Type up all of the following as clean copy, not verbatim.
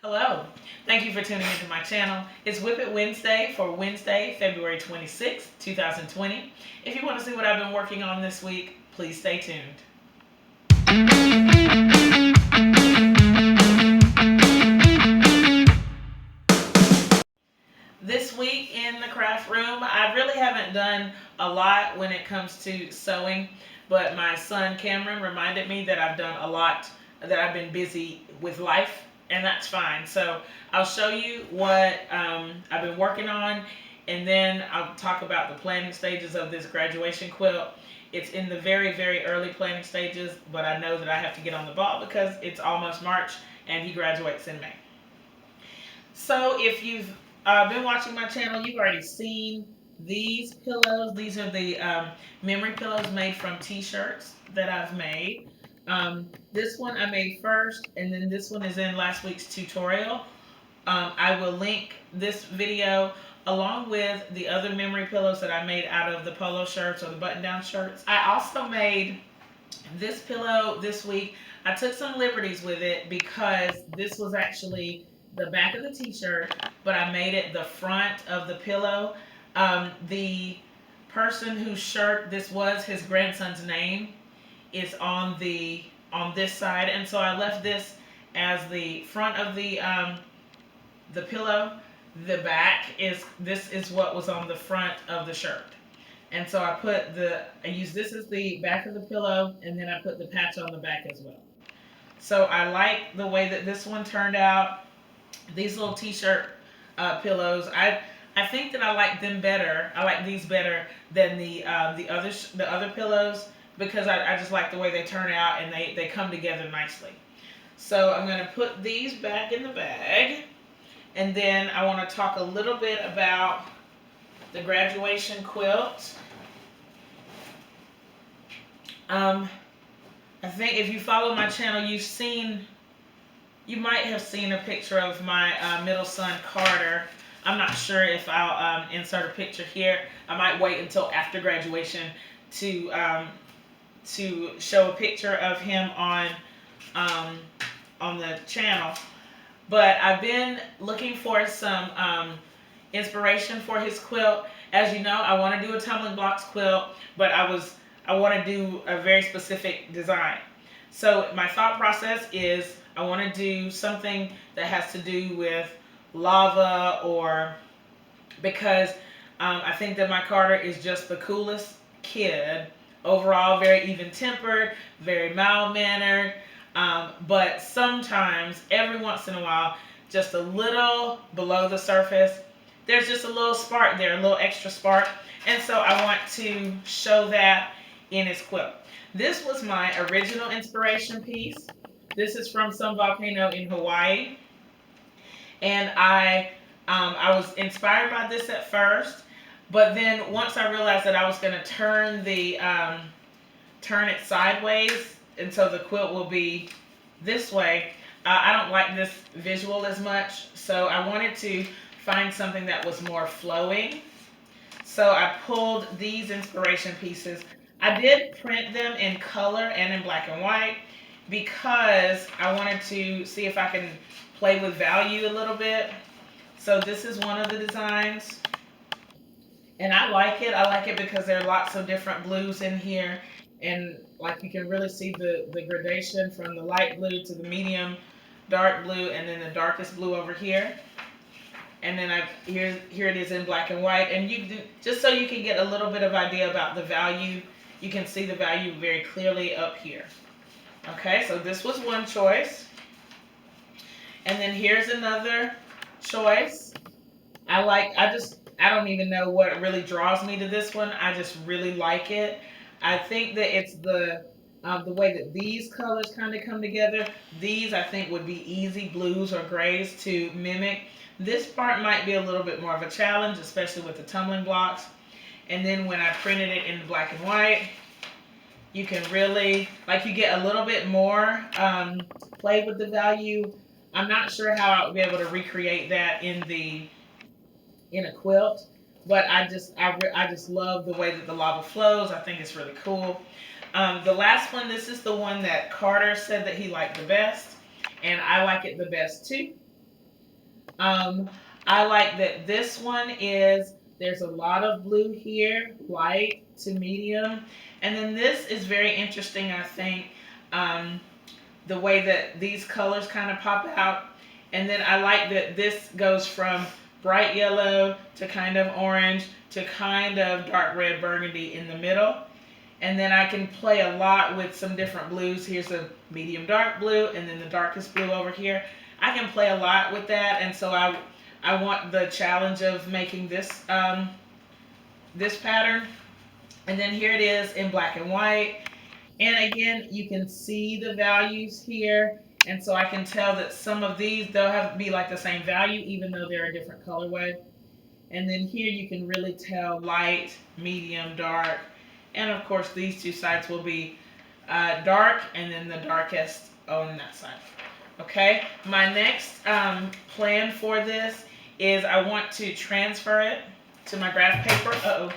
Hello. Thank you for tuning into my channel. It's Whip It Wednesday for Wednesday, February 26th, 2020. If you want to see what I've been working on this week, please stay tuned. This week in the craft room, I really haven't done a lot when it comes to sewing, but my son Cameron reminded me that I've done a lot, that I've been busy with life, and that's fine. So I'll show you what I've been working on, and then I'll talk about the planning stages of this graduation quilt. It's in the very, very early planning stages, but I know that I have to get on the ball because it's almost March and he graduates in May. So if you've been watching my channel, you've already seen these pillows. These are the memory pillows made from t-shirts that I've made. This one I made first, and then this one is in last week's tutorial. I will link this video along with the other memory pillows that I made out of the polo shirts or the button-down shirts. I also made this pillow this week. I took some liberties with it because this was actually the back of the t-shirt, but I made it the front of the pillow. The person whose shirt this was, his grandson's name is on this side, and so I left this as the front of the pillow. The back is this is what was on the front of the shirt. And so I used this as the back of the pillow, and then I put the patch on the back as well. So I like the way that this one turned out. These little t-shirt pillows, I think that I like them better. I like these better than the other pillows because I just like the way they turn out and they come together nicely. So I'm going to put these back in the bag, and then I want to talk a little bit about the graduation quilt. I think if you follow my channel, you might have seen a picture of my middle son Carter. I'm not sure if I'll insert a picture here. I might wait until after graduation to show a picture of him on the channel. But I've been looking for some inspiration for his quilt. As you know, I want to do a tumbling blocks quilt, but I want to do a very specific design. So my thought process is I want to do something that has to do with lava, or because I think that my Carter is just the coolest kid. Overall, very even tempered, very mild mannered, but sometimes, every once in a while, just a little below the surface, there's just a little spark there, a little extra spark. And so I want to show that in his quilt. This was my original inspiration piece. This is from some volcano in Hawaii. And I was inspired by this at first, but then once I realized that I was going to turn it sideways, and so the quilt will be this way, I don't like this visual as much, so I wanted to find something that was more flowing. So I pulled these inspiration pieces. I did print them in color and in black and white because I wanted to see if I can play with value a little bit. So this is one of the designs, and I like it. I like it because there are lots of different blues in here, and like you can really see the gradation from the light blue to the medium dark blue, and then the darkest blue over here. And then here it is in black and white, and just so you can get a little bit of idea about the value, you can see the value very clearly up here. Okay, so this was one choice. And then here's another choice. I don't even know what really draws me to this one. I just really like it. I think that it's the way that these colors kind of come together. These I think would be easy blues or grays to mimic. This part might be a little bit more of a challenge, especially with the tumbling blocks. And then when I printed it in black and white, you can really, you get a little bit more play with the value. I'm not sure how I would be able to recreate that in a quilt, but I just love the way that the lava flows. I think it's really cool. The last one, this is the one that Carter said that he liked the best, and I like it the best too. Um, I like that this one is, there's a lot of blue here, light to medium. And then this is very interesting, I think, um, the way that these colors kind of pop out. And then I like that this goes from bright yellow to kind of orange to kind of dark red burgundy in the middle. And then I can play a lot with some different blues. Here's a medium dark blue, and then the darkest blue over here. I can play a lot with that, and so I want the challenge of making this this pattern. And then here it is in black and white. And again, you can see the values here. And so I can tell that some of these, they'll have be like the same value, even though they're a different colorway. And then here you can really tell light, medium, dark. And of course, these two sides will be dark, and then the darkest on that side. Okay, my next plan for this is I want to transfer it to my graph paper. Uh-oh.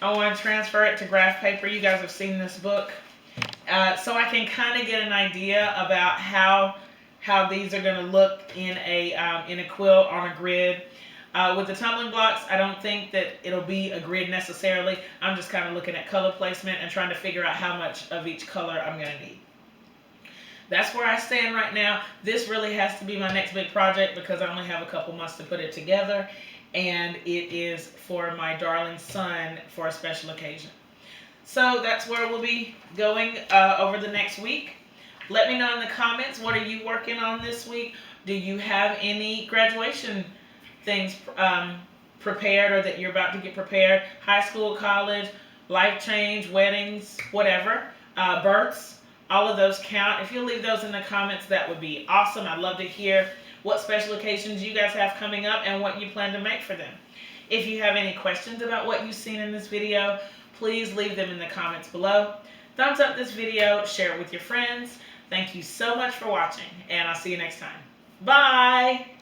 I want to transfer it to graph paper. You guys have seen this book. So I can kind of get an idea about how these are going to look in a quilt on a grid. With the tumbling blocks, I don't think that it'll be a grid necessarily. I'm just kind of looking at color placement and trying to figure out how much of each color I'm going to need. That's where I stand right now. This really has to be my next big project because I only have a couple months to put it together. And it is for my darling son for a special occasion. So that's where we'll be going over the next week. Let me know in the comments, what are you working on this week? Do you have any graduation things prepared, or that you're about to get prepared? High school, college, life change, weddings, whatever, births, all of those count. If you'll leave those in the comments, that would be awesome. I'd love to hear what special occasions you guys have coming up and what you plan to make for them. If you have any questions about what you've seen in this video, please leave them in the comments below. Thumbs up this video, share it with your friends. Thank you so much for watching, and I'll see you next time. Bye!